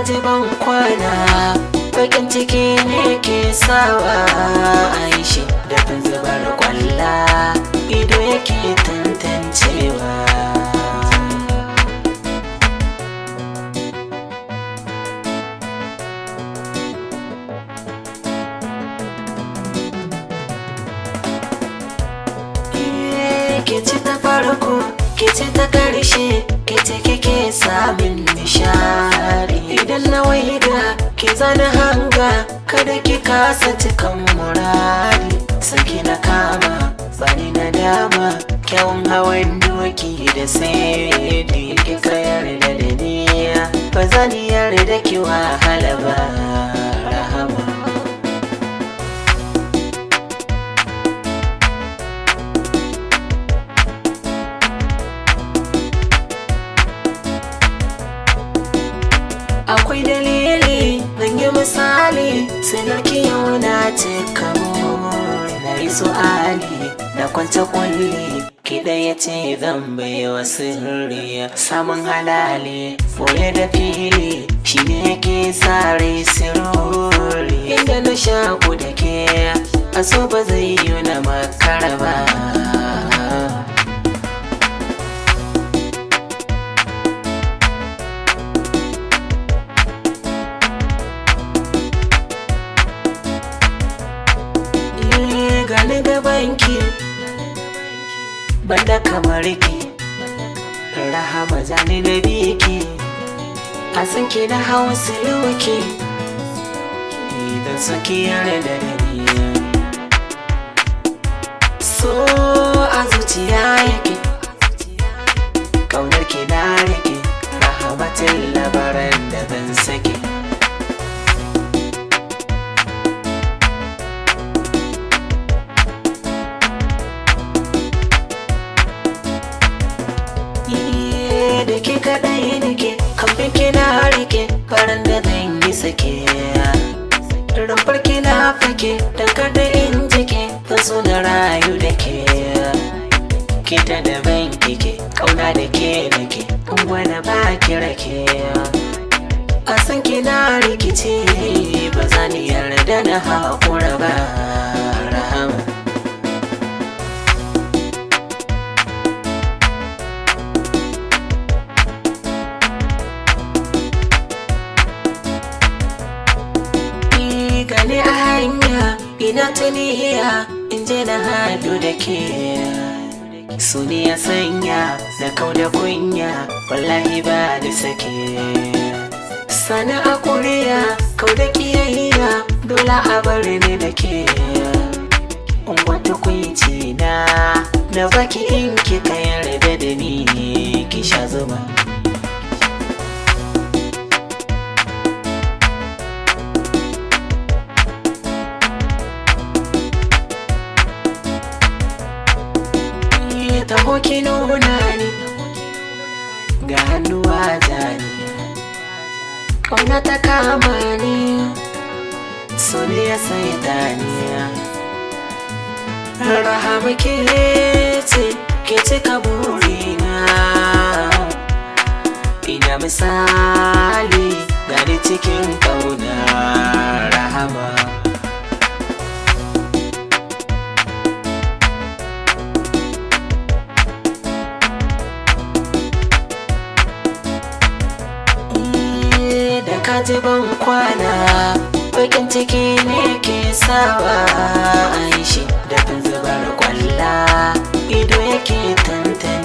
ji ban kwana, bakin ciki ne ke sawa aishi da zubar kwalla ido yake tantancewa. Kici ta farko, kici ta ƙarshe, kici kike samun nishadi. Idan na waiga ki zana hanga, kada ki kasa cikan muradi. Saki na kama, bani na dama, kyawun hawan doki da saidi. Kika yarda da niya, ba zan yarda ki wahala ba. Rahama. Akwai dalili zan yi misali, sanarki yau na cika na yi su'ali na kwanta kulli, kiɗa ya ce zan bai wa sirri. Samun halali boye da fili shi ne yake tsare sirori. Inda na shaku da ke a so ba zai yi na makara ba. Gani gabanki banda kamar ki, Rahama zani na biki, a san ki na hawa siluki, idan suki yarda da ni. So a zuciya yake, kaunar ki na rike, Rahamatin labaran da ban sake. Da ke kaɗai nake, kamfin ki na rike, faran da zan yi sake. Rumfar ki na fake, daga da in jike, zan so na rayu da ke. Kita da ban kike, ƙauna da ke nake, wani ba ki rake. A san ki na rikice, ba za ni yarda na haƙura ba. Rahama. Gane a hanya ina tuniya in je na haɗu da ke. Su ne ya sanya na kau da kunya, wallahi ba da sake. Sana a kuriya kau da kiyayya, dole a bar ni da ke. Wata kunci na baki in kika yarda da ni, ki sha zuma. Taho ki nuna ni ga hannuwa zani, ƙauna ta kama ni, so ne ya saita ni. Rahama ke ce ke cika burina, ina misali gani cikin ƙauna. Rahama. Ka ji ban kwana, bakin ciki ne ke sawa aishi da zubar kwalla ido yake tantance.